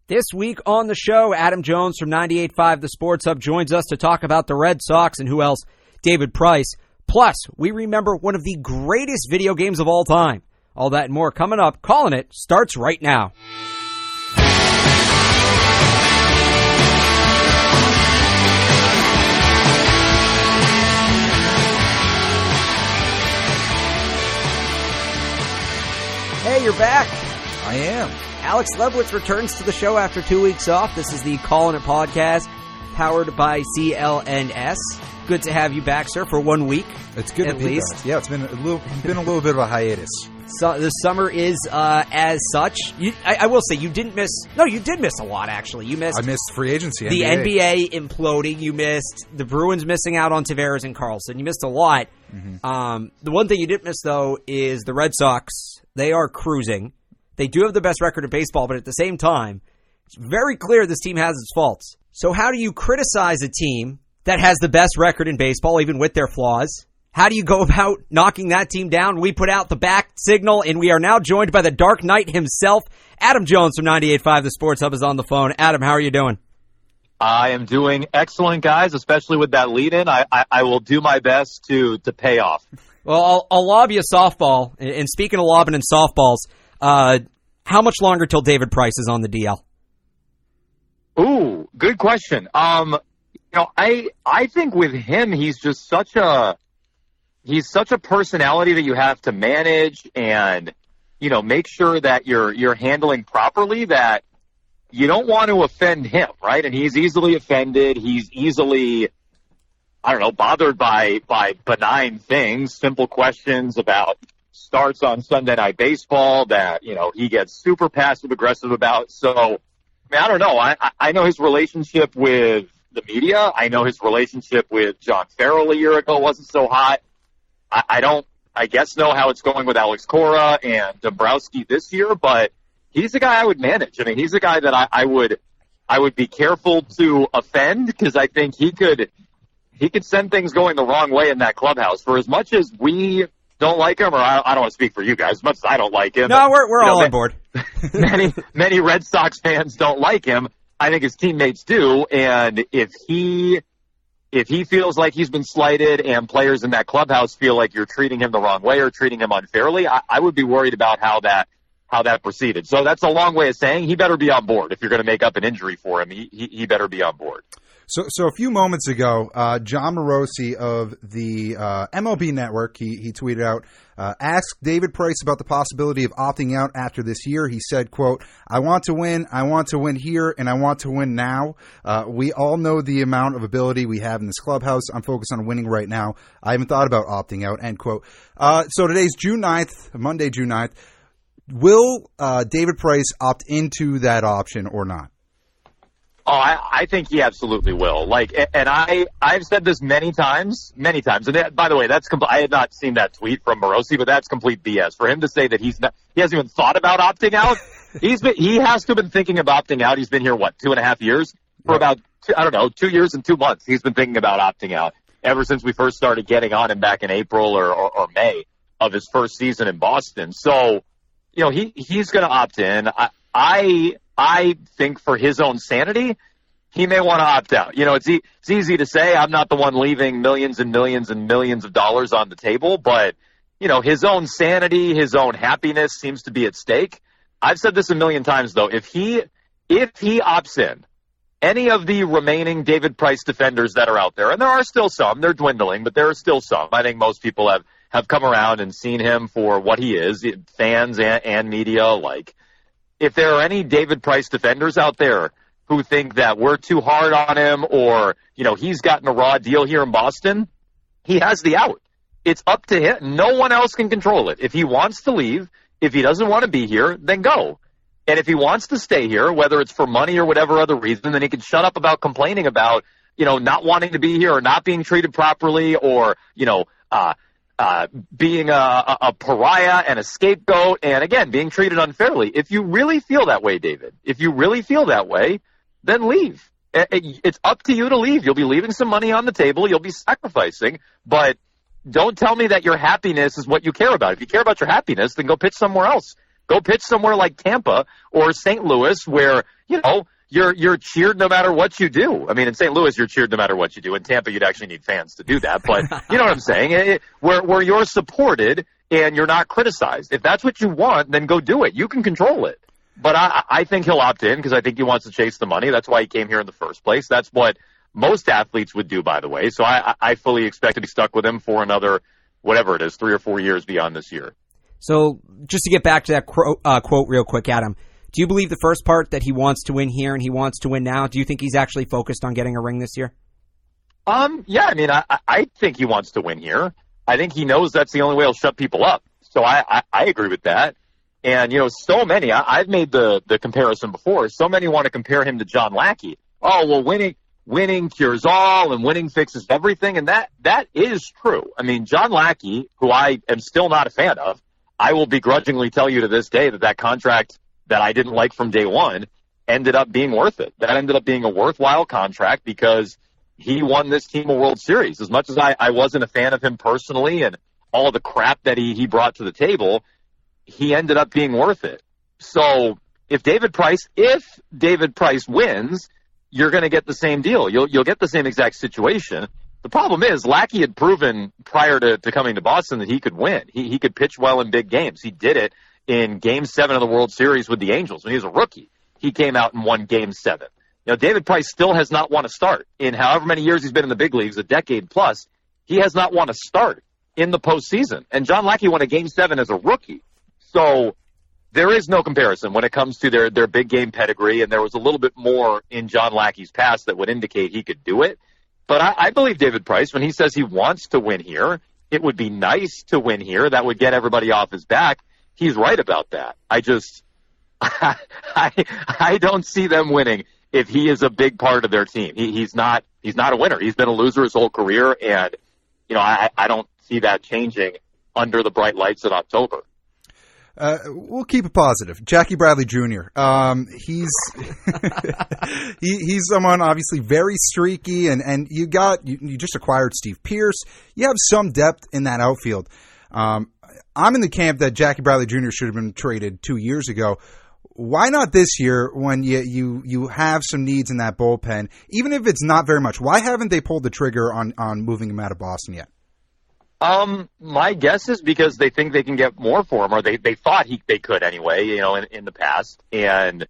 This week on the show, Adam Jones from 98.5 The Sports Hub joins us to talk about the Red Sox and who else? David Price. Plus, we remember one of the greatest video games of all time. All that and more coming up. Calling It starts right now. Hey, you're back. I am. Alex Lebowitz returns to the show after 2 weeks off. This is the Callin' It podcast, powered by CLNS. Good to have you back, sir, for 1 week. It's good at to be least. back. Yeah, it's been a little bit of a hiatus. So the summer is as such. I will say you didn't miss. No, you did miss a lot. Actually, I missed free agency. The NBA imploding. You missed the Bruins missing out on Tavares and Carlson. You missed a lot. Mm-hmm. The one thing you didn't miss though is the Red Sox. They are cruising. They do have the best record in baseball, but at the same time, it's very clear this team has its faults. So how do you criticize a team that has the best record in baseball, even with their flaws? How do you go about knocking that team down? We put out the back signal, and we are now joined by the Dark Knight himself. Adam Jones from 98.5 The Sports Hub is on the phone. Adam, how are you doing? I am doing excellent, guys, especially with that lead-in. I will do my best to pay off. Well, I'll lob you a softball. And speaking of lobbing and softballs, how much longer till David Price is on the DL? Ooh, good question. I think with him, he's just such a personality that you have to manage and, make sure that you're handling properly, that you don't want to offend him, right? And he's easily offended. He's easily, bothered by benign things, simple questions about starts on Sunday Night Baseball that, he gets super passive-aggressive about. So, I don't know. I know his relationship with the media. I know his relationship with John Farrell a year ago wasn't so hot. I don't, know how it's going with Alex Cora and Dombrowski this year, but he's the guy I would manage. I mean, he's the guy that I would be careful to offend, because I think he could send things going the wrong way in that clubhouse. For as much as we don't like him, or I don't want to speak for you guys, as much as I don't like him. No, we're all on board. many Red Sox fans don't like him. I think his teammates do, and if he feels like he's been slighted and players in that clubhouse feel like you're treating him the wrong way or treating him unfairly, I would be worried about how that proceeded. So that's a long way of saying he better be on board. If you're going to make up an injury for him, he better be on board. So a few moments ago, John Morosi of the MLB Network, he tweeted out, asked David Price about the possibility of opting out after this year. He said, quote, I want to win here, and I want to win now. We all know the amount of ability we have in this clubhouse. I'm focused on winning right now. I haven't thought about opting out, end quote. So today's June 9th, Monday, June 9th. Will David Price opt into that option or not? Oh, I think he absolutely will. And I've said this many times. And by the way, I had not seen that tweet from Morosi, but that's complete BS. For him to say that he hasn't even thought about opting out. He has to have been thinking of opting out. He's been here, 2.5 years? For about, 2 years and 2 months. He's been thinking about opting out ever since we first started getting on him back in April or May of his first season in Boston. So, he's going to opt in. I think for his own sanity, he may want to opt out. It's easy to say I'm not the one leaving millions and millions and millions of dollars on the table, but, his own sanity, his own happiness seems to be at stake. I've said this a million times, though. If he opts in, any of the remaining David Price defenders that are out there, and there are still some, they're dwindling, but there are still some. I think most people have come around and seen him for what he is, fans and media. If there are any David Price defenders out there who think that we're too hard on him or, he's gotten a raw deal here in Boston, he has the out. It's up to him. No one else can control it. If he wants to leave, if he doesn't want to be here, then go. And if he wants to stay here, whether it's for money or whatever other reason, then he can shut up about complaining about, not wanting to be here or not being treated properly or, being a pariah and a scapegoat and, again, being treated unfairly. If you really feel that way, David, then leave. It's up to you to leave. You'll be leaving some money on the table. You'll be sacrificing. But don't tell me that your happiness is what you care about. If you care about your happiness, then go pitch somewhere else. Go pitch somewhere like Tampa or St. Louis where, you're cheered no matter what you do. I mean, in St. Louis, you're cheered no matter what you do. In Tampa, you'd actually need fans to do that. But you know what I'm saying? Where you're supported and you're not criticized. If that's what you want, then go do it. You can control it. But I think he'll opt in because I think he wants to chase the money. That's why he came here in the first place. That's what most athletes would do, by the way. So I fully expect to be stuck with him for another, whatever it is, 3 or 4 years beyond this year. So just to get back to that quote real quick, Adam, do you believe the first part that he wants to win here and he wants to win now? Do you think he's actually focused on getting a ring this year? Yeah, I mean, I think he wants to win here. I think he knows that's the only way he'll shut people up. So I agree with that. And, so many, I've made the comparison before. So many want to compare him to John Lackey. Oh, well, winning cures all and winning fixes everything. And that is true. I mean, John Lackey, who I am still not a fan of, I will begrudgingly tell you to this day that contract that I didn't like from day one ended up being worth it. That ended up being a worthwhile contract because he won this team a World Series. As much as I wasn't a fan of him personally and all the crap that he brought to the table, he ended up being worth it. So if David Price wins, you're going to get the same deal. You'll get the same exact situation. The problem is Lackey had proven prior to coming to Boston that he could win. He could pitch well in big games. He did it in Game 7 of the World Series with the Angels when he was a rookie. He came out and won Game 7. David Price still has not won a start. In however many years he's been in the big leagues, a decade plus, he has not won a start in the postseason. And John Lackey won a Game 7 as a rookie. So there is no comparison when it comes to their big game pedigree, and there was a little bit more in John Lackey's past that would indicate he could do it. But I believe David Price, when he says he wants to win here, it would be nice to win here. That would get everybody off his back. He's right about that. I don't see them winning if he is a big part of their team. He's not a winner. He's been a loser his whole career, and I don't see that changing under the bright lights in October. We'll keep it positive. Jackie Bradley Jr. He's he's someone obviously very streaky, and you just acquired Steve Pearce. You have some depth in that outfield. I'm in the camp that Jackie Bradley Jr. should have been traded 2 years ago. Why not this year when you have some needs in that bullpen, even if it's not very much? Why haven't they pulled the trigger on moving him out of Boston yet? My guess is because they think they can get more for him, or they thought they could anyway, in the past. And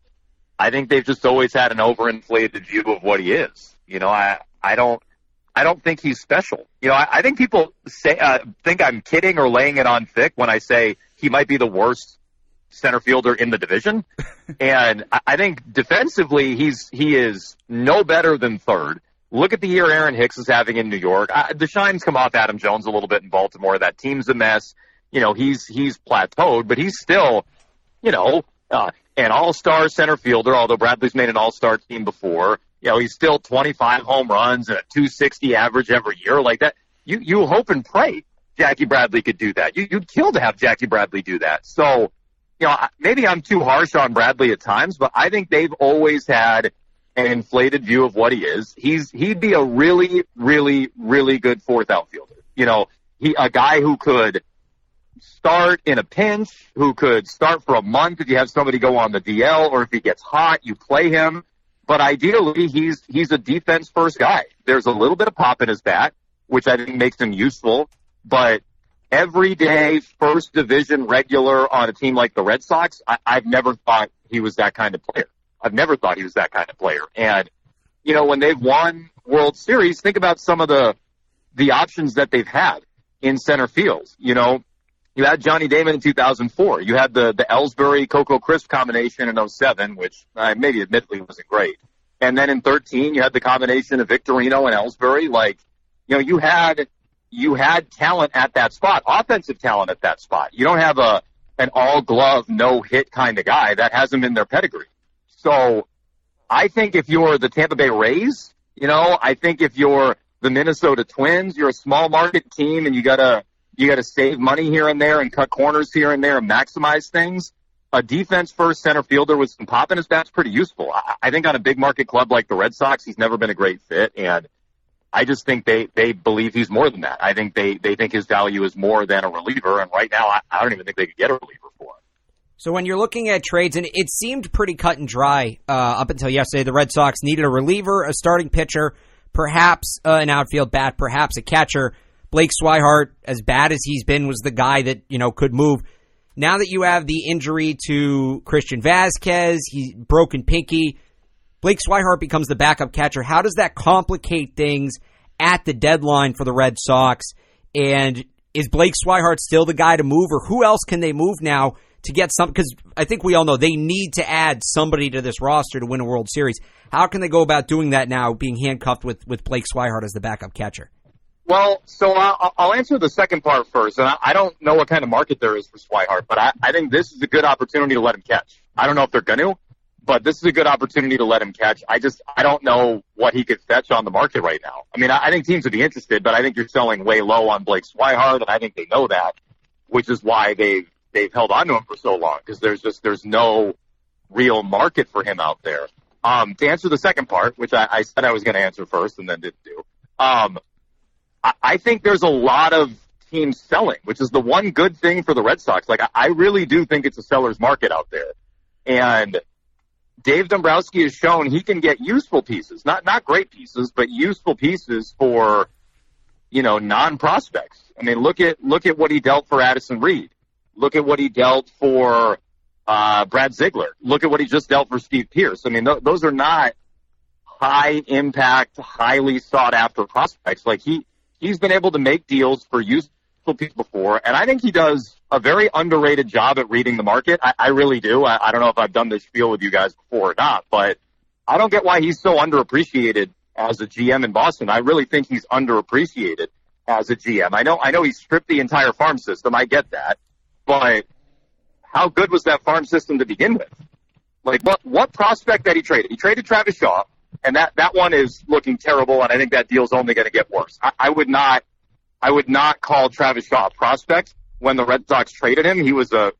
I think they've just always had an overinflated view of what he is. I don't think he's special. I think people think I'm kidding or laying it on thick when I say he might be the worst center fielder in the division. And I think defensively he is no better than third. Look at the year Aaron Hicks is having in New York. The shine's come off Adam Jones a little bit in Baltimore. That team's a mess. He's plateaued, but he's still, an all-star center fielder, although Bradley's made an all-star team before. He's still 25 home runs and a 260 average every year like that. You hope and pray Jackie Bradley could do that. You'd kill to have Jackie Bradley do that. So, maybe I'm too harsh on Bradley at times, but I think they've always had an inflated view of what he is. He'd be a really, really, really good fourth outfielder. A guy who could start in a pinch, who could start for a month if you have somebody go on the DL, or if he gets hot, you play him. But ideally, he's a defense-first guy. There's a little bit of pop in his bat, which I think makes him useful. But everyday first division regular on a team like the Red Sox, I've never thought he was that kind of player. I've never thought he was that kind of player. And, when they've won World Series, think about some of the options that they've had in center field. You had Johnny Damon in 2004. You had the Ellsbury-Coco Crisp combination in 2007, which maybe admittedly wasn't great. And then in 2013, you had the combination of Victorino and Ellsbury. You had talent at that spot, offensive talent at that spot. You don't have an all-glove, no-hit kind of guy. That hasn't been their pedigree. So I think if you're the Tampa Bay Rays, I think if you're the Minnesota Twins, you're a small market team and you gotta save money here and there and cut corners here and there and maximize things. A defense first center fielder with some pop in his bat's pretty useful. I think on a big market club like the Red Sox, he's never been a great fit, and I just think they believe he's more than that. I think they think his value is more than a reliever, and right now I don't even think they could get a reliever for him. So when you're looking at trades, and it seemed pretty cut and dry up until yesterday, the Red Sox needed a reliever, a starting pitcher, perhaps an outfield bat, perhaps a catcher. Blake Swihart, as bad as he's been, was the guy that, could move. Now that you have the injury to Christian Vazquez, he's broken pinky, Blake Swihart becomes the backup catcher. How does that complicate things at the deadline for the Red Sox? And is Blake Swihart still the guy to move, or who else can they move now to get some? Because I think we all know they need to add somebody to this roster to win a World Series. How can they go about doing that now, being handcuffed with Blake Swihart as the backup catcher? Well, so I'll answer the second part first. And I don't know what kind of market there is for Swihart, but I think this is a good opportunity to let him catch. I don't know if they're going to, but this is a good opportunity to let him catch. I don't know what he could fetch on the market right now. I mean, I think teams would be interested, but I think you're selling way low on Blake Swihart, and I think they know that, which is why they've held on to him for so long, because there's no real market for him out there. To answer the second part, which I said I was going to answer first and then didn't do, I think there's a lot of teams selling, which is the one good thing for the Red Sox. Like, I really do think it's a seller's market out there. And Dave Dombrowski has shown he can get useful pieces, not great pieces, but useful pieces for, non-prospects. I mean, look at what he dealt for Addison Reed. Look at what he dealt for Brad Ziegler. Look at what he just dealt for Steve Pearce. I mean, those are not high-impact, highly sought-after prospects. Like, he's been able to make deals for useful people before, and I think he does a very underrated job at reading the market. I really do. I don't know if I've done this spiel with you guys before or not, but I don't get why he's so underappreciated as a GM in Boston. I really think he's underappreciated as a GM. I know he stripped the entire farm system. I get that. But how good was that farm system to begin with? Like, what prospect that he traded? He traded Travis Shaw, and that one is looking terrible, and I think that deal's only going to get worse. I would not call Travis Shaw a prospect. When the Red Sox traded him, he was a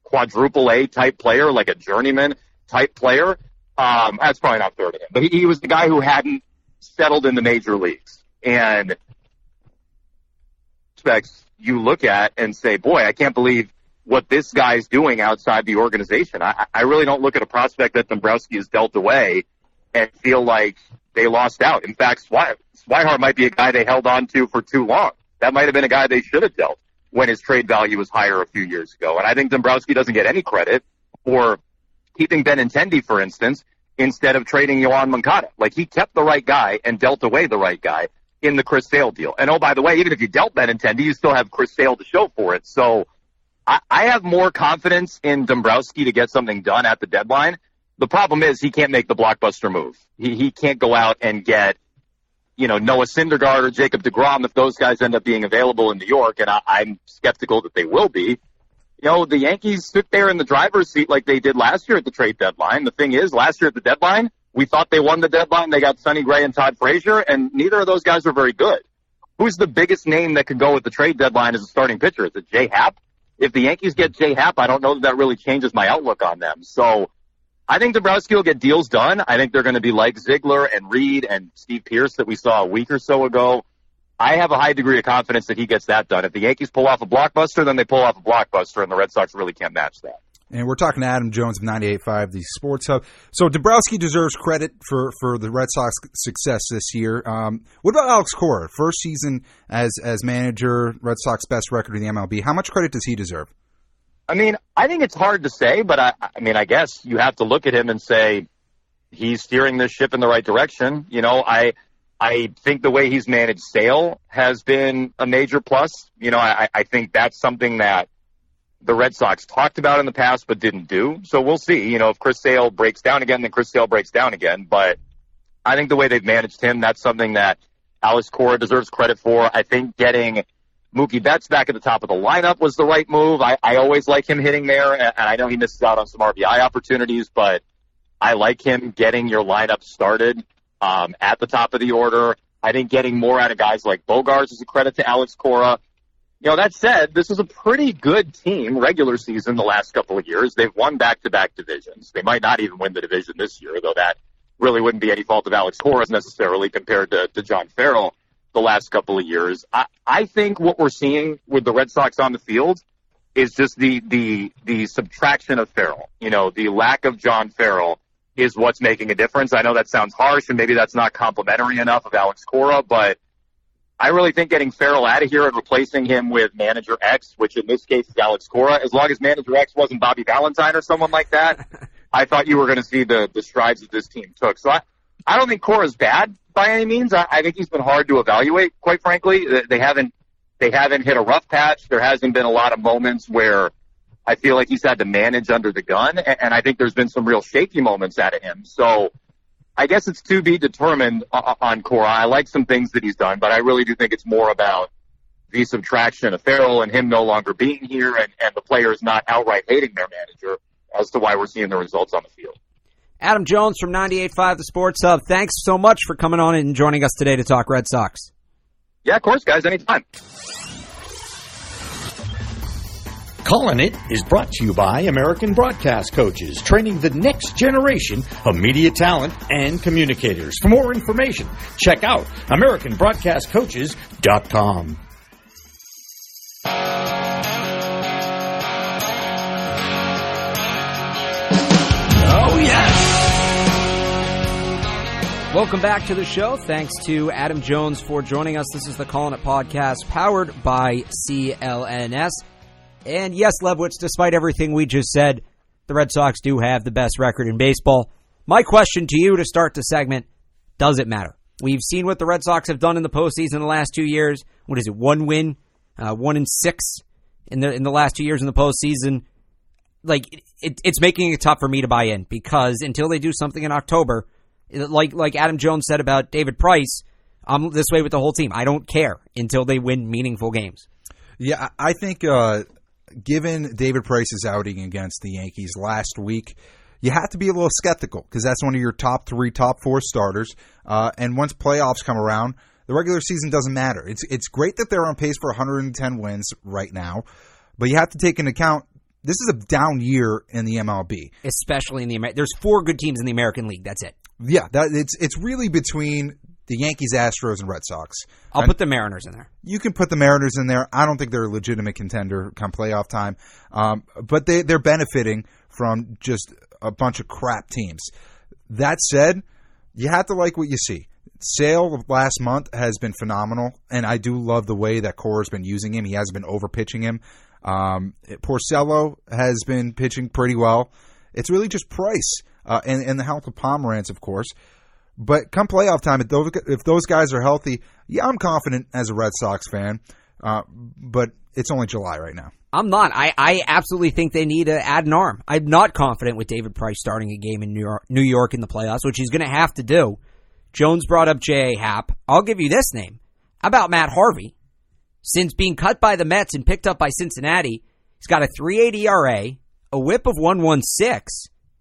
quadruple A type player, like a journeyman type player. That's probably not fair to him, but he was the guy who hadn't settled in the major leagues. And prospects you look at and say, boy, I can't believe what this guy's doing outside the organization. I really don't look at a prospect that Dombrowski has dealt away and feel like they lost out. In fact, Swihart might be a guy they held on to for too long. That might have been a guy they should have dealt when his trade value was higher a few years ago. And I think Dombrowski doesn't get any credit for keeping Benintendi, for instance, instead of trading Yohan Moncada. Like, he kept the right guy and dealt away the right guy in the Chris Sale deal. And, oh, by the way, even if you dealt Benintendi, you still have Chris Sale to show for it. So I have more confidence in Dombrowski to get something done at the deadline. The problem is he can't make the blockbuster move. He can't go out and get, Noah Syndergaard or Jacob deGrom if those guys end up being available in New York, and I'm skeptical that they will be. The Yankees sit there in the driver's seat like they did last year at the trade deadline. The thing is, last year at the deadline, we thought they won the deadline. They got Sonny Gray and Todd Frazier, and neither of those guys were very good. Who's the biggest name that could go with the trade deadline as a starting pitcher? Is it Jay Happ? If the Yankees get Jay Happ, I don't know that really changes my outlook on them. So I think Dombrowski will get deals done. I think they're going to be like Ziegler and Reed and Steve Pearce that we saw a week or so ago. I have a high degree of confidence that he gets that done. If the Yankees pull off a blockbuster, then they pull off a blockbuster, and the Red Sox really can't match that. And we're talking to Adam Jones of 98.5, the Sports Hub. So Dombrowski deserves credit for the Red Sox success this year. What about Alex Cora? First season as manager, Red Sox best record in the MLB. How much credit does he deserve? I mean, I think it's hard to say, but I guess you have to look at him and say he's steering this ship in the right direction. I think the way he's managed Sale has been a major plus. I think that's something that the Red Sox talked about in the past but didn't do. So we'll see. If Chris Sale breaks down again, then Chris Sale breaks down again. But I think the way they've managed him, that's something that Alex Cora deserves credit for. I think getting Mookie Betts back at the top of the lineup was the right move. I always like him hitting there, and I know he misses out on some RBI opportunities, but I like him getting your lineup started at the top of the order. I think getting more out of guys like Bogarts is a credit to Alex Cora. That said, this is a pretty good team regular season the last couple of years. They've won back-to-back divisions. They might not even win the division this year, though that really wouldn't be any fault of Alex Cora's necessarily compared to John Farrell the last couple of years. I think what we're seeing with the Red Sox on the field is just the subtraction of Farrell. You know, the lack of John Farrell is what's making a difference. I know that sounds harsh, and maybe that's not complimentary enough of Alex Cora, but I really think getting Farrell out of here and replacing him with Manager X, which in this case is Alex Cora, as long as Manager X wasn't Bobby Valentine or someone like that, I thought you were going to see the strides that this team took. So I don't think Cora's bad by any means. I think he's been hard to evaluate, quite frankly. They haven't hit a rough patch. There hasn't been a lot of moments where I feel like he's had to manage under the gun, and I think there's been some real shaky moments out of him. So I guess it's to be determined on Cora. I like some things that he's done, but I really do think it's more about the subtraction of Farrell and him no longer being here and the players not outright hating their manager as to why we're seeing the results on the field. Adam Jones from 98.5 The Sports Hub, thanks so much for coming on and joining us today to talk Red Sox. Yeah, of course, guys, anytime. Callin' It is brought to you by American Broadcast Coaches, training the next generation of media talent and communicators. For more information, check out AmericanBroadcastCoaches.com. Oh, yes! Welcome back to the show. Thanks to Adam Jones for joining us. This is the Callin' It podcast powered by CLNS. And yes, Lebowitz, despite everything we just said, the Red Sox do have the best record in baseball. My question to you to start the segment, does it matter? We've seen what the Red Sox have done in the postseason in the last 2 years. What is it, 1 win, 1-6 in the last 2 years in the postseason? Like, it's making it tough for me to buy in because until they do something in October, like Adam Jones said about David Price, I'm this way with the whole team. I don't care until they win meaningful games. Yeah, I think given David Price's outing against the Yankees last week, you have to be a little skeptical because that's one of your top 3, top 4 starters. And once playoffs come around, the regular season doesn't matter. It's great that they're on pace for 110 wins right now, but you have to take into account this is a down year in the MLB. Especially in the there's 4 good teams in the American League. That's it. Yeah, it's really between the Yankees, Astros, and Red Sox. I'll put the Mariners in there. You can put the Mariners in there. I don't think they're a legitimate contender come playoff time. But they're benefiting from just a bunch of crap teams. That said, you have to like what you see. Sale last month has been phenomenal, and I do love the way that Cora's been using him. He hasn't been over-pitching him. Porcello has been pitching pretty well. It's really just Price and the health of Pomerantz, of course. But come playoff time, if those guys are healthy, yeah, I'm confident as a Red Sox fan. But it's only July right now. I'm not. I absolutely think they need to add an arm. I'm not confident with David Price starting a game in New York in the playoffs, which he's going to have to do. Jones brought up J.A. Happ. I'll give you this name. How about Matt Harvey? Since being cut by the Mets and picked up by Cincinnati, he's got a 3.8 ERA, a whip of 1.16.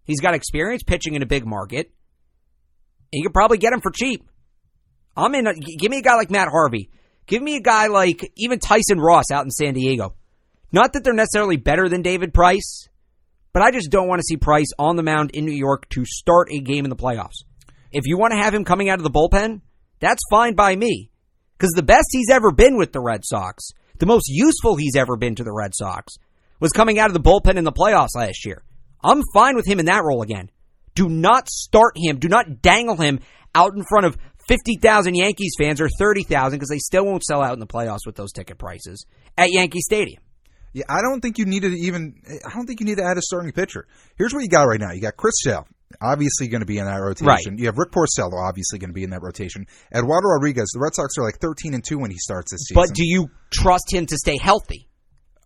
He's got experience pitching in a big market. And you could probably get him for cheap. Give me a guy like Matt Harvey. Give me a guy like even Tyson Ross out in San Diego. Not that they're necessarily better than David Price, but I just don't want to see Price on the mound in New York to start a game in the playoffs. If you want to have him coming out of the bullpen, that's fine by me. Because the best he's ever been with the Red Sox, the most useful he's ever been to the Red Sox, was coming out of the bullpen in the playoffs last year. I'm fine with him in that role again. Do not start him. Do not dangle him out in front of 50,000 Yankees fans or 30,000 because they still won't sell out in the playoffs with those ticket prices at Yankee Stadium. Yeah, I don't think you need to add a starting pitcher. Here's what you got right now. You got Chris Sale, obviously going to be in that rotation. Right. You have Rick Porcello, obviously going to be in that rotation. Eduardo Rodriguez, the Red Sox are like 13-2 when he starts this season. But do you trust him to stay healthy?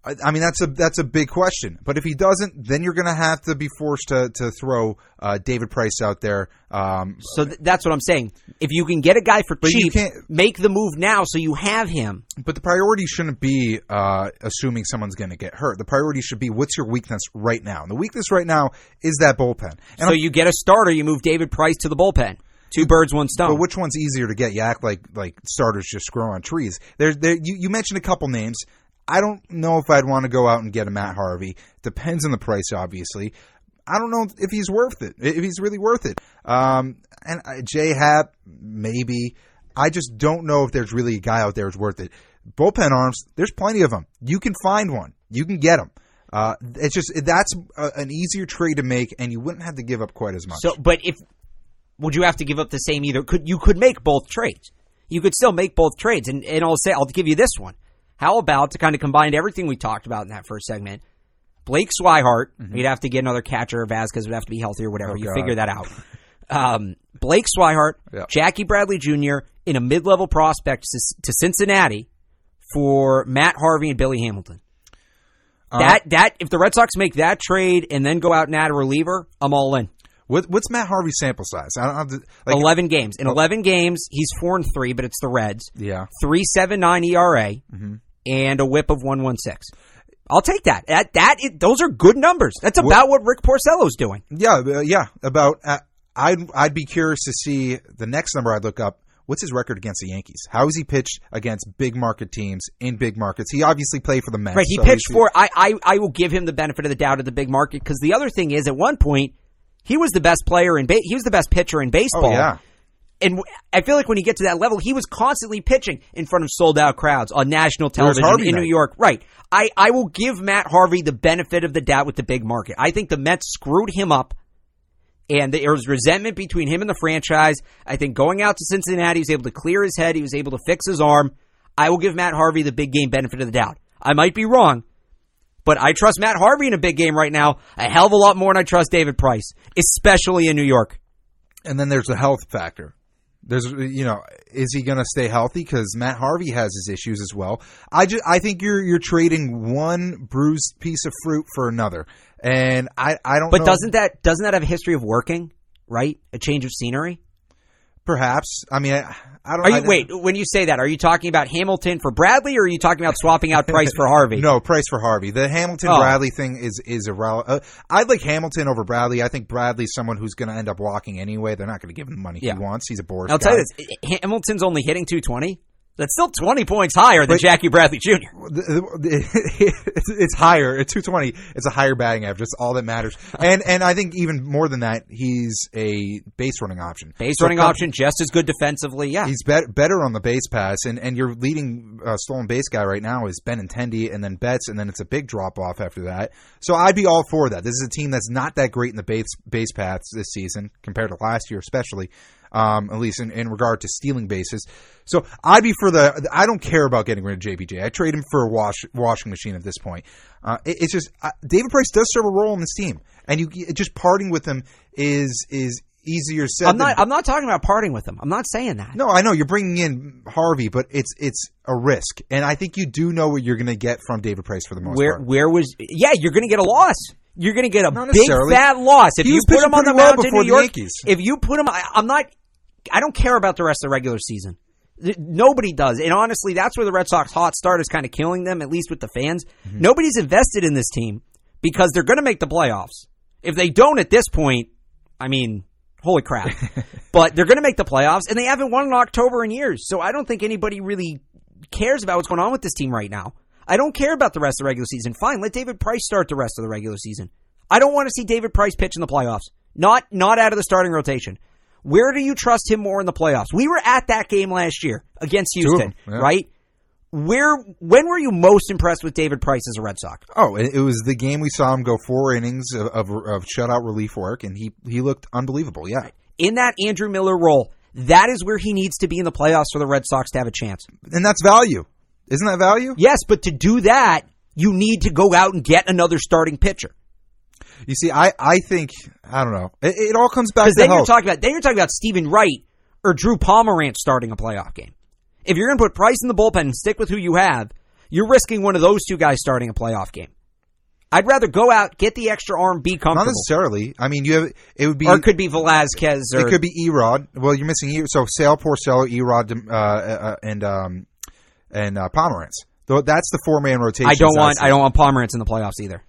I mean, that's a big question. But if he doesn't, then you're going to have to be forced to throw David Price out there. So that's what I'm saying. If you can get a guy for cheap, make the move now so you have him. But the priority shouldn't be assuming someone's going to get hurt. The priority should be what's your weakness right now. And the weakness right now is that bullpen. And so you get a starter, you move David Price to the bullpen. 2 birds, 1 stone. But which one's easier to get? You act like starters just grow on trees. You mentioned a couple names. I don't know if I'd want to go out and get a Matt Harvey. Depends on the price, obviously. I don't know if he's worth it, if he's really worth it. And J. Happ, maybe. I just don't know if there's really a guy out there who's worth it. Bullpen arms, there's plenty of them. You can find one. You can get them. It's just that's an easier trade to make, and you wouldn't have to give up quite as much. So, but would you have to give up the same either? You could make both trades. You could still make both trades, and I'll give you this one. How about, to kind of combine everything we talked about in that first segment, Blake Swihart, you'd have to get another catcher, Vasquez would have to be healthy or whatever. You figure that out. Blake Swihart, Jackie Bradley Jr. in a mid-level prospect to Cincinnati for Matt Harvey and Billy Hamilton. That if the Red Sox make that trade and then go out and add a reliever, I'm all in. What's Matt Harvey's sample size? I don't have to, 11 games. In 11 games, he's 4-3, but it's the Reds. Yeah. 3.79 ERA and a WHIP of 1.16. I'll take that. Those are good numbers. That's about what Rick Porcello's doing. Yeah. About I'd be curious to see the next number I'd look up. What's his record against the Yankees? How has he pitched against big market teams in big markets? He obviously played for the Mets. Right, he pitched for. I will give him the benefit of the doubt at the big market, because the other thing is, at one point, he was the best player he was the best pitcher in baseball. Oh, yeah. And I feel like when you get to that level, he was constantly pitching in front of sold-out crowds on national television in New York. Right. I will give Matt Harvey the benefit of the doubt with the big market. I think the Mets screwed him up, and there was resentment between him and the franchise. I think going out to Cincinnati, he was able to clear his head. He was able to fix his arm. I will give Matt Harvey the big game benefit of the doubt. I might be wrong, but I trust Matt Harvey in a big game right now a hell of a lot more than I trust David Price, especially in New York. And then there's the health factor. There's, is he going to stay healthy? Because Matt Harvey has his issues as well. I think you're trading one bruised piece of fruit for another, and I don't. But know. doesn't that have a history of working? Right, a change of scenery. Perhaps. I mean, I don't. Wait, when you say that, are you talking about Hamilton for Bradley, or are you talking about swapping out Price for Harvey? No, Price for Harvey. The Hamilton-Bradley thing is irrelevant. I'd like Hamilton over Bradley. I think Bradley's someone who's going to end up walking anyway. They're not going to give him the money he wants. He's a Boris guy. I'll tell you this. Hamilton's only hitting .220. That's still 20 points higher than Jackie Bradley Jr. It's higher. At 220, it's a higher batting average. That's all that matters. And I think even more than that, he's a base running option. Running option, just as good defensively, yeah. He's better on the base pass. And your leading stolen base guy right now is Benintendi and then Betts, and then it's a big drop-off after that. So I'd be all for that. This is a team that's not that great in the base paths this season, compared to last year especially. At least in regard to stealing bases. So I'd be for I don't care about getting rid of JBJ. I trade him for a washing machine at this point. It's just, David Price does serve a role in this team. And just parting with him is easier said I'm not talking about parting with him. I'm not saying that. No, I know. You're bringing in Harvey, but it's a risk. And I think you do know what you're going to get from David Price for the most part. You're going to get a loss. You're going to get a big fat loss. If you put him on the mound in New York, if you put him, I don't care about the rest of the regular season. Nobody does. And honestly, that's where the Red Sox hot start is kind of killing them, at least with the fans. Mm-hmm. Nobody's invested in this team because they're going to make the playoffs. If they don't at this point, I mean, holy crap. But they're going to make the playoffs, and they haven't won in October in years. So I don't think anybody really cares about what's going on with this team right now. I don't care about the rest of the regular season. Fine, let David Price start the rest of the regular season. I don't want to see David Price pitch in the playoffs. Not out of the starting rotation. Where do you trust him more in the playoffs? We were at that game last year against Houston, right? When were you most impressed with David Price as a Red Sox? Oh, it was the game we saw him go 4 innings of shutout relief work, and he looked unbelievable, yeah. In that Andrew Miller role, that is where he needs to be in the playoffs for the Red Sox to have a chance. And that's value. Isn't that value? Yes, but to do that, you need to go out and get another starting pitcher. You see, I think, I don't know. It all comes back to then you're talking about Stephen Wright or Drew Pomerantz starting a playoff game. If you're going to put Price in the bullpen and stick with who you have, you're risking one of those two guys starting a playoff game. I'd rather go out, get the extra arm, be comfortable. Not necessarily. I mean, it would be, or it could be Velazquez, or it could be Erod. Well, you're missing so Sale, Porcello, Erod, and Pomerantz. Though that's the 4-man rotation. I don't want Pomerantz in the playoffs either.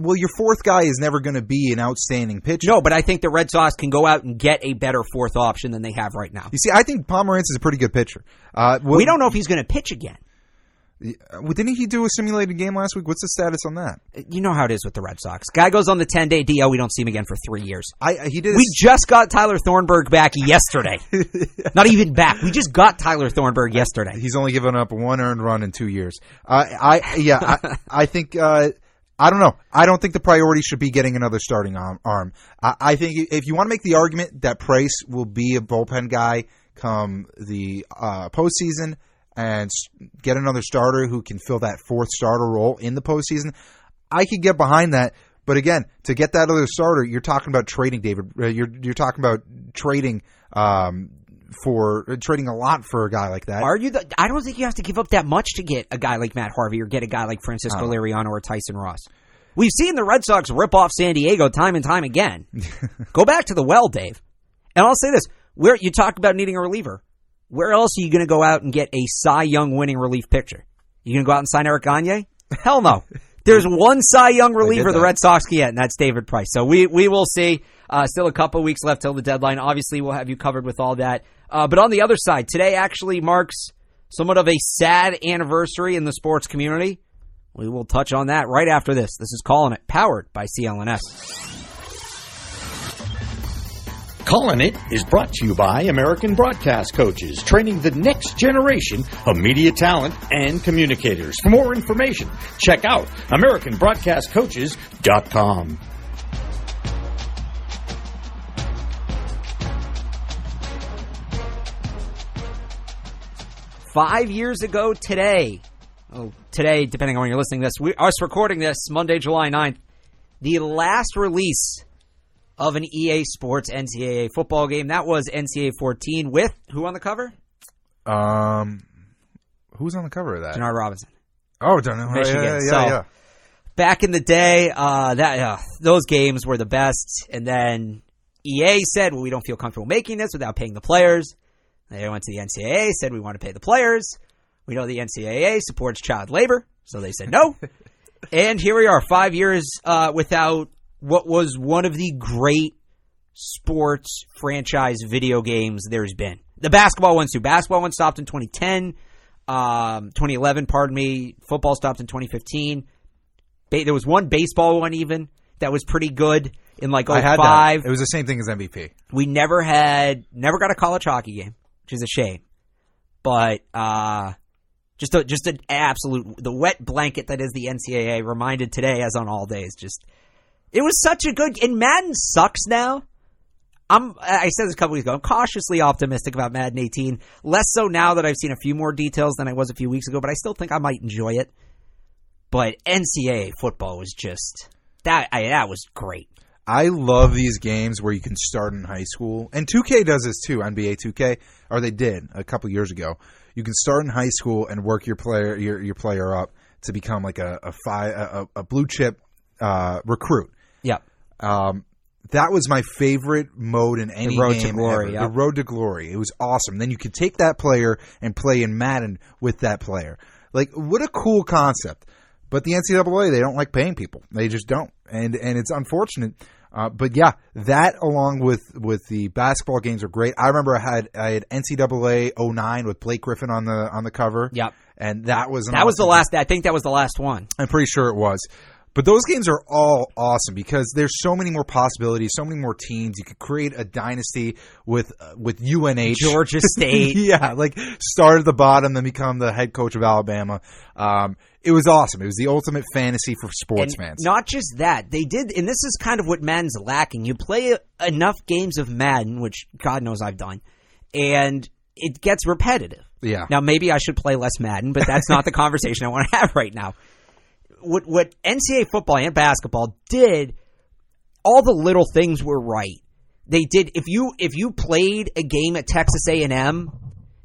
Well, your fourth guy is never going to be an outstanding pitcher. No, but I think the Red Sox can go out and get a better fourth option than they have right now. You see, I think Pomerantz is a pretty good pitcher. We don't know if he's going to pitch again. Didn't he do a simulated game last week? What's the status on that? You know how it is with the Red Sox. Guy goes on the 10-day DL. We don't see him again for 3 years. We just got Tyler Thornburg back yesterday. Not even back. We just got Tyler Thornburg yesterday. He's only given up 1 earned run in 2 years. I think I don't know. I don't think the priority should be getting another starting arm. I think if you want to make the argument that Price will be a bullpen guy come the postseason and get another starter who can fill that fourth starter role in the postseason, I could get behind that. But again, to get that other starter, you're talking about trading, David. You're talking about trading trading a lot for a guy like that. I don't think you have to give up that much to get a guy like Matt Harvey or get a guy like Francisco Liriano or Tyson Ross. We've seen the Red Sox rip off San Diego time and time again. Go back to the well, Dave. And I'll say this. Where you talk about needing a reliever, where else are you going to go out and get a Cy Young winning relief pitcher? You going to go out and sign Eric Gagne? Hell no. There's one Cy Young reliever the Red Sox can get, and that's David Price. So we will see. Still a couple weeks left till the deadline. Obviously, we'll have you covered with all that. But on the other side, today actually marks somewhat of a sad anniversary in the sports community. We will touch on that right after this. This is Calling It, powered by CLNS. Calling It is brought to you by American Broadcast Coaches, training the next generation of media talent and communicators. For more information, check out AmericanBroadcastCoaches.com. Five years ago today, depending on when you're listening to this, us recording this Monday, July 9th, the last release of an EA Sports NCAA football game. That was NCAA 14 with who on the cover? Who's on the cover of that? Denard Robinson. Oh, Denard. Michigan. Yeah. Back in the day, those games were the best. And then EA said, well, we don't feel comfortable making this without paying the players. They went to the NCAA, said we want to pay the players. We know the NCAA supports child labor, so they said no. And here we are, 5 years without what was one of the great sports franchise video games there's been. The basketball ones too. Basketball one stopped in 2010, 2011, pardon me. Football stopped in 2015. There was one baseball one even that was pretty good in like 05. I had that. It was the same thing as MVP. We never got a college hockey game, which is a shame. But just an absolute, the wet blanket that is the NCAA, reminded today as on all days. It was such a good, and Madden sucks now. I said this a couple weeks ago. I'm cautiously optimistic about Madden 18. Less so now that I've seen a few more details than I was a few weeks ago, but I still think I might enjoy it. But NCAA football was just, that was great. I love these games where you can start in high school. And 2K does this too, NBA 2K, or they did a couple years ago. You can start in high school and work your player up to become like a blue chip recruit. Yeah. That was my favorite mode in any game. The Road to Glory. Yep. The Road to Glory. It was awesome. Then you could take that player and play in Madden with that player. Like, what a cool concept. But the NCAA, they don't like paying people. They just don't. And it's unfortunate. But yeah, that along with the basketball games are great. I remember I had NCAA 09 with Blake Griffin on the cover. Yep. And that was the last. I think that was the last one. I'm pretty sure it was. But those games are all awesome because there's so many more possibilities, so many more teams. You could create a dynasty with UNH, Georgia State. Yeah, like start at the bottom, then become the head coach of Alabama. It was awesome. It was the ultimate fantasy for sports fans. Not just that, they did, and this is kind of what Madden's lacking. You play enough games of Madden, which God knows I've done, and it gets repetitive. Yeah. Now maybe I should play less Madden, but that's not the conversation I want to have right now. What NCAA football and basketball did, all the little things were right. They did. If you played a game at Texas A&M,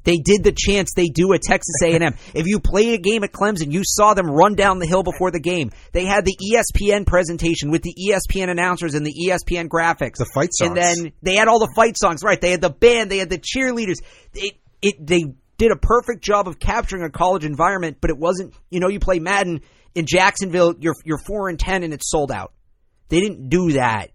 they did the chants they do at Texas A&M. If you played a game at Clemson, you saw them run down the hill before the game. They had the ESPN presentation with the ESPN announcers and the ESPN graphics. The fight songs. And then they had all the fight songs, right? They had the band. They had the cheerleaders. They did a perfect job of capturing a college environment, but it wasn't, you play Madden in Jacksonville, you're 4-10 and it's sold out. They didn't do that.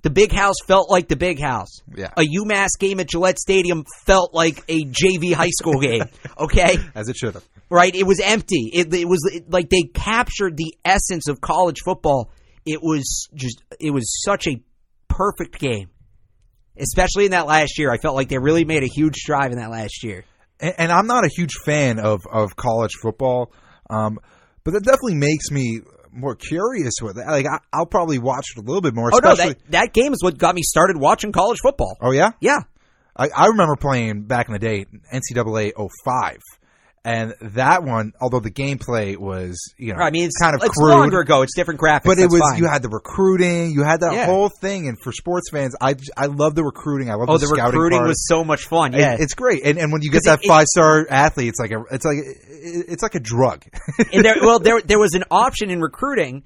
The big house felt like the big house. Yeah. A UMass game at Gillette Stadium felt like a JV high school game. Okay? As it should have. Right? It was empty. It was like they captured the essence of college football. It was such a perfect game. Especially in that last year. I felt like they really made a huge strive in that last year. And I'm not a huge fan of college football, but that definitely makes me more curious with it. Like, I'll probably watch it a little bit more. Oh, no, that game is what got me started watching college football. Oh, yeah? Yeah. I remember playing back in the day, NCAA 05. And that one, although the gameplay was, I mean, kind of it's crude. longer ago. It's different graphics. But That's fine. you had the recruiting, you had that whole thing. And for sports fans, I love the recruiting. I love the scouting recruiting part. was so much fun. Yeah, it's great. And when you get that 5-star athlete, it's like a drug. And there was an option in recruiting.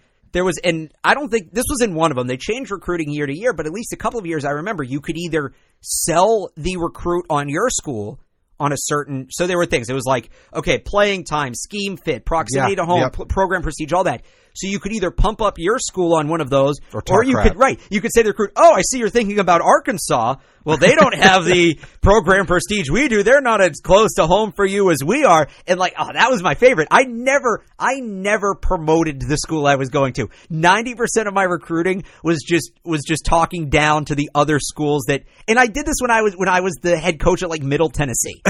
And I don't think this was in one of them. They changed recruiting year to year, but at least a couple of years I remember you could either sell the recruit on your school on a certain, so there were things. It was like, okay, playing time, scheme fit, proximity to home, program prestige, all that. So you could either pump up your school on one of those, or you could say to the recruit, oh, I see you're thinking about Arkansas. Well, they don't have the program prestige we do. They're not as close to home for you as we are. And that was my favorite. I never promoted the school I was going to. 90% of my recruiting was just talking down to the other schools and I did this when I was the head coach at Middle Tennessee.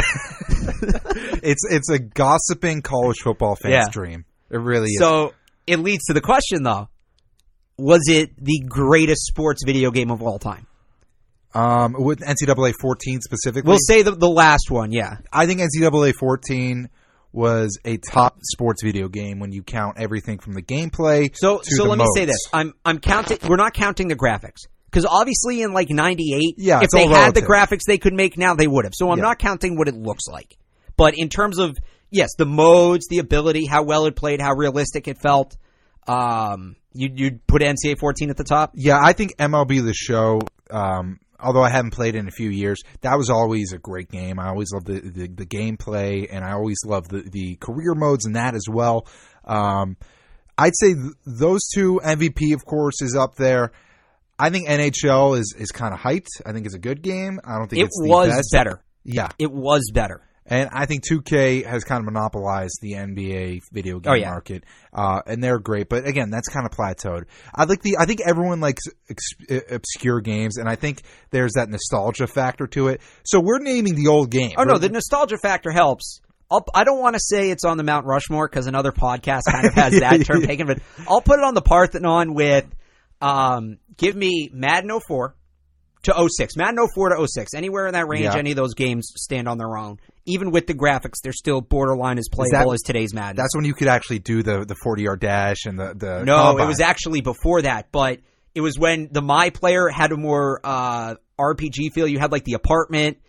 It's a gossiping college football fan's dream. It really is. So it leads to the question, though. Was it the greatest sports video game of all time? With NCAA 14 specifically? We'll say the last one, yeah. I think NCAA 14 was a top sports video game when you count everything from the gameplay So let me modes. say this. I'm counting. We're not counting the graphics. Because obviously in 98, if they had the graphics they could make now, they would have. So I'm not counting what it looks like. But in terms of, yes, the modes, the ability, how well it played, how realistic it felt, you'd put NCAA 14 at the top? Yeah, I think MLB The Show, although I haven't played it in a few years, that was always a great game. I always loved the gameplay, and I always loved the career modes and that as well. I'd say those two, MVP, of course, is up there. I think NHL is kind of hyped. I think it's a good game. I don't think it's the best. It was better. Yeah. It was better. And I think 2K has kind of monopolized the NBA video game market, and they're great. But again, that's kind of plateaued. I think everyone likes obscure games, and I think there's that nostalgia factor to it. So we're naming the old game. Oh no, the nostalgia factor helps. I don't want to say it's on the Mount Rushmore because another podcast kind of has that term taken, but I'll put it on the Parthenon with give me Madden 04 to 06. Madden 04 to 06. Anywhere in that range, any of those games stand on their own. Even with the graphics, they're still borderline as playable as today's Madden. That's when you could actually do the 40-yard dash and the No, combine. It was actually before that, but it was when the My Player had a more RPG feel. You had the apartment.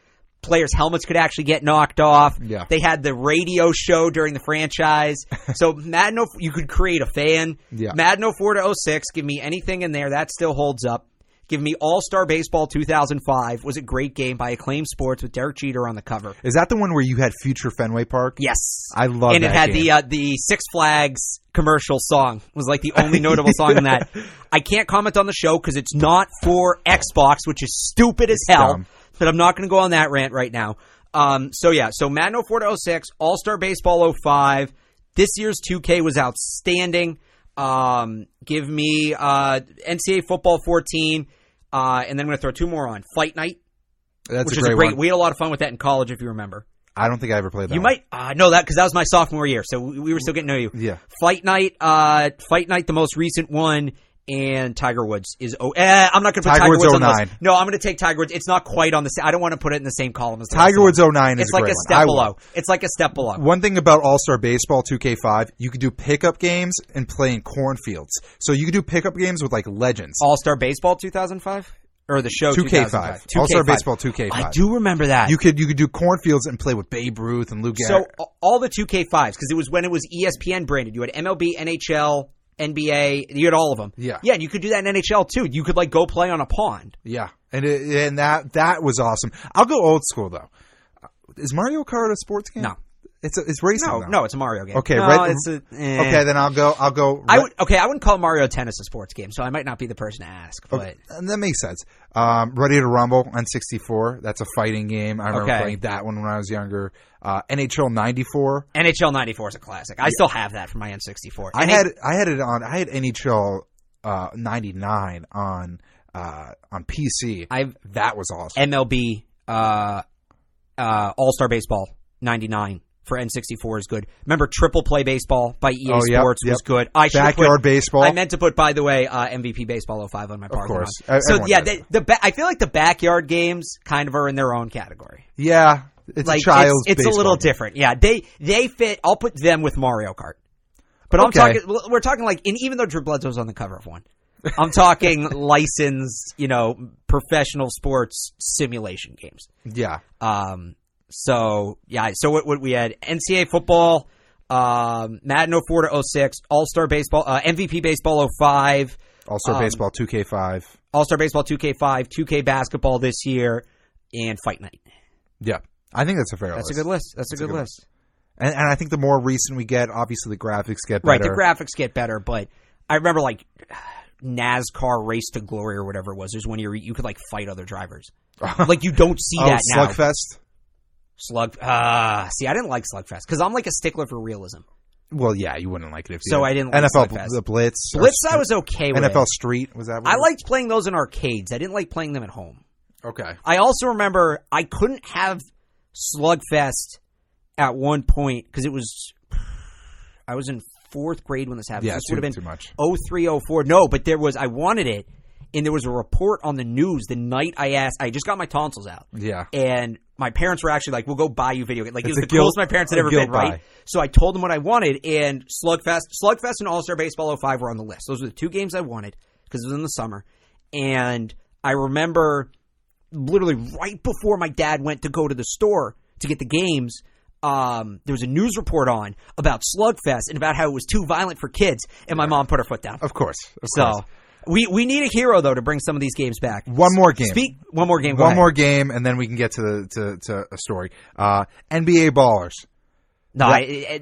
Players' helmets could actually get knocked off. Yeah. They had the radio show during the franchise. So Madden 04, you could create a fan. Yeah. Madden 04 to 06, give me anything in there. That still holds up. Give me All-Star Baseball 2005. Was a great game by Acclaim Sports with Derek Jeter on the cover. Is that the one where you had Future Fenway Park? Yes. I love that And it had game. the Six Flags commercial song. It was the only notable song in that. I can't comment on the show because it's not for Xbox, which is stupid as hell. Dumb. But I'm not going to go on that rant right now. So Madden 04 to 06, All-Star Baseball 05. This year's 2K was outstanding. Give me NCAA Football 14. And then I'm going to throw two more on. Fight Night, That's which a is great one. We had a lot of fun with that in college, if you remember. I don't think I ever played that. You one. might know that because that was my sophomore year, so we were still getting to know you. Yeah. Fight Night, the most recent one, and Tiger Woods is. I'm not going to put Tiger Woods on 09. this. No, I'm going to take Tiger Woods. It's not quite on the. I don't want to put it in the same column as the Tiger Woods 09 is It's like great a step one. below. It's like a step below. One thing about All-Star Baseball 2K5, you could do pickup games and play in cornfields. So you could do pickup games with legends. All-Star Baseball 2005. Or the show 2K5. All-Star Baseball 2K5. I do remember that. You could do cornfields and play with Babe Ruth and Lou Gehrig. So all the 2K5s, because it was when it was ESPN branded. You had MLB, NHL, NBA. You had all of them. Yeah. Yeah, and you could do that in NHL too. You could go play on a pond. Yeah, and that was awesome. I'll go old school though. Is Mario Kart a sports game? No. It's racing. though. No, it's a Mario game. Okay, okay, then I'll go. I wouldn't call Mario Tennis a sports game, so I might not be the person to ask. But okay, that makes sense. Ready to Rumble N64. That's a fighting game. I remember playing that one when I was younger. NHL 94. NHL 94 is a classic. I still have that from my N64. I had NHL 99 on PC. That was awesome. MLB All-Star Baseball 99 for N64 is good. Remember Triple Play Baseball by EA Sports was good. Backyard Baseball. I meant to put, by the way, MVP Baseball 05 on my parking lot. Of course. So, yeah, I feel like the backyard games kind of are in their own category. Yeah. It's like, a child's It's a little different. Yeah, they fit. I'll put them with Mario Kart. But we're talking like, and even though Drew Bledsoe's on the cover of one, I'm talking licensed, professional sports simulation games. Yeah. So what we had NCAA football, Madden 04 to 06, All-Star Baseball, MVP Baseball 05. All-Star Baseball 2K5. All-Star Baseball 2K5, 2K Basketball this year, and Fight Night. Yeah. I think that's a fair list. That's a good list. That's a good list. And I think the more recent we get, obviously the graphics get better. Right, the graphics get better, but I remember like NASCAR Race to Glory or whatever it was. There's one year you could like fight other drivers. Like you don't see that now. Slugfest? See, I didn't like Slugfest because I'm like a stickler for realism. Well, yeah, you wouldn't like it if you So I didn't like NFL the Blitz. Blitz I was okay with. NFL Street, was that what I liked playing those in arcades. I didn't like playing them at home. Okay. I also remember I couldn't have Slugfest at one point because I was in 4th grade when this happened. Yeah, this would have been too much. 03, 04. No, but I wanted it, and there was a report on the news the night I asked. I just got my tonsils out. Yeah. And my parents were actually like, we'll go buy you video games. Like, it was the coolest my parents had ever been, right? So I told them what I wanted, and Slugfest and All-Star Baseball 05 were on the list. Those were the 2 games I wanted because it was in the summer. And I remember literally right before my dad went to go to the store to get the games, there was a news report on about Slugfest and about how it was too violent for kids, and my mom put her foot down. Of course. We need a hero though to bring some of these games back. One more game. One more game. One more game, and then we can get to a story. NBA Ballers. No,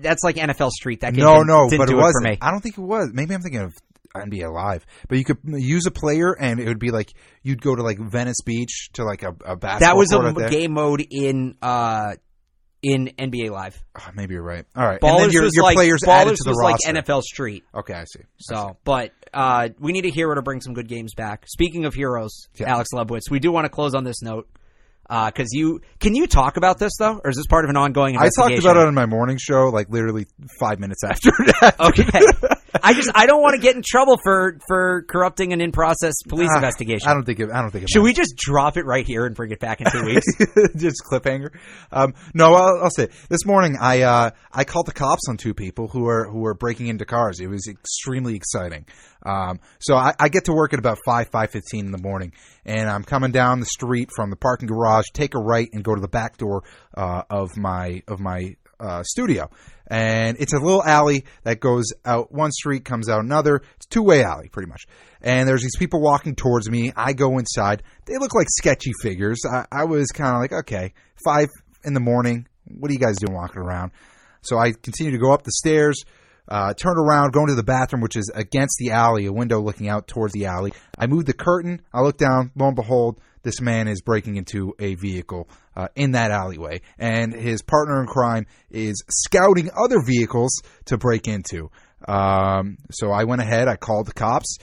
that's like NFL Street. That game didn't but do it wasn't. For me. I don't think it was. Maybe I'm thinking of NBA Live. But you could use a player, and it would be like you'd go to like Venice Beach to like a basketball. That was court a game mode in NBA Live. Oh, maybe you're right. All right. Ballers and then your was players Ballers added to the was roster. like NFL Street. Okay, I see. But we need a hero to bring some good games back. Speaking of heroes, Alex Lebowitz, we do want to close on this note. Because can you talk about this though, or is this part of an ongoing investigation? I talked about it on my morning show, like literally 5 minutes after that. Okay. I don't want to get in trouble for corrupting an in-process police investigation. I don't think it Should we just drop it right here and bring it back in 2 weeks? Just cliffhanger. No, I'll say it. This morning I called the cops on 2 people who were breaking into cars. It was extremely exciting. So I get to work at about 5:15 in the morning, and I'm coming down the street from the parking garage, take a right, and go to the back door of my studio. And it's a little alley that goes out one street, comes out another. It's a 2-way alley, pretty much. And there's these people walking towards me. I go inside. They look like sketchy figures. I was kind of like, okay, 5 in the morning. What are you guys doing walking around? So I continue to go up the stairs, turn around, go into the bathroom, which is against the alley, a window looking out towards the alley. I move the curtain. I look down. Lo and behold, this man is breaking into a vehicle in that alleyway, and his partner in crime is scouting other vehicles to break into. So I went ahead. I called the cops.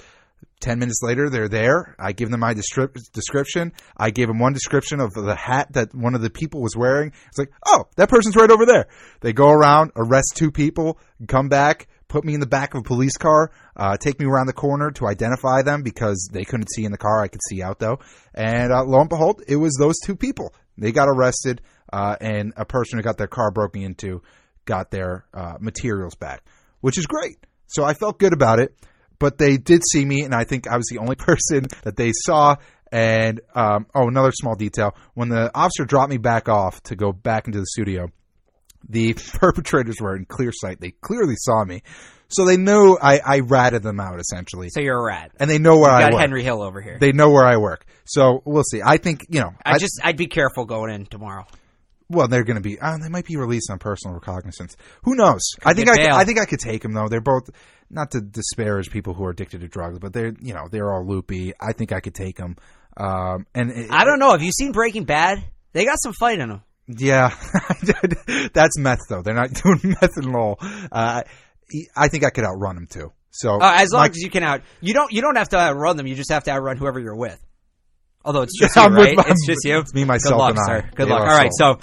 10 minutes later, they're there. I give them my description. I gave them one description of the hat that one of the people was wearing. It's like, oh, that person's right over there. They go around, arrest 2 people, come back, put me in the back of a police car, take me around the corner to identify them because they couldn't see in the car. I could see out, though. And lo and behold, it was those 2 people. They got arrested, and a person who got their car broken into got their materials back, which is great. So I felt good about it. But they did see me, and I think I was the only person that they saw. And, another small detail. When the officer dropped me back off to go back into the studio, the perpetrators were in clear sight. They clearly saw me. So they knew I ratted them out, essentially. So you're a rat. And they know where I work. You got Henry Hill over here. They know where I work. So we'll see. I think, I'd be careful going in tomorrow. Well, they're going to be. They might be released on personal recognizance. Who knows? I think I could take them though. They're both, not to disparage people who are addicted to drugs, but they're all loopy. I think I could take them. I don't know. Have you seen Breaking Bad? They got some fight in them. Yeah, that's meth though. They're not doing meth at all. I think I could outrun them too. So as long as you can you don't have to outrun them. You just have to outrun whoever you're with. Although it's just you, right? It's just you. It's me, myself, and I. Sir. Good luck. All right, so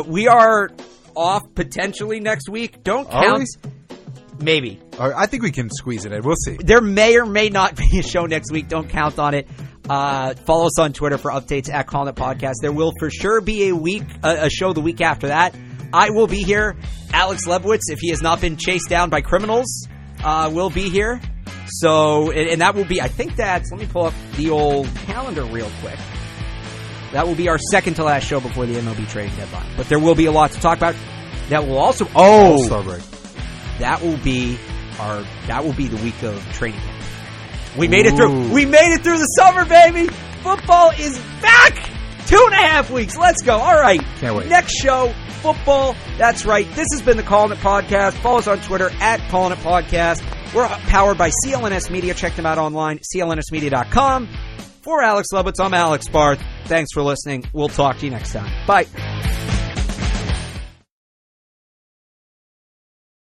we are off potentially next week. Don't count. Maybe. I think we can squeeze it in. We'll see. There may or may not be a show next week. Don't count on it. Follow us on Twitter for updates at Calling It Podcast. There will for sure be a show the week after that. I will be here. Alex Lebowitz, if he has not been chased down by criminals, will be here. So, and that will be, I think let me pull up the old calendar real quick. That will be our second to last show before the MLB trading deadline. But there will be a lot to talk about. That will also, that will be the week of training camp. We made it through. We made it through the summer, baby. Football is back. 2.5 weeks. Let's go. All right. Can't wait. Next show, football. That's right. This has been the Calling It Podcast. Follow us on Twitter at Calling It Podcast. We're powered by CLNS Media. Check them out online, clnsmedia.com. For Alex Lebowitz, I'm Alex Barth. Thanks for listening. We'll talk to you next time. Bye.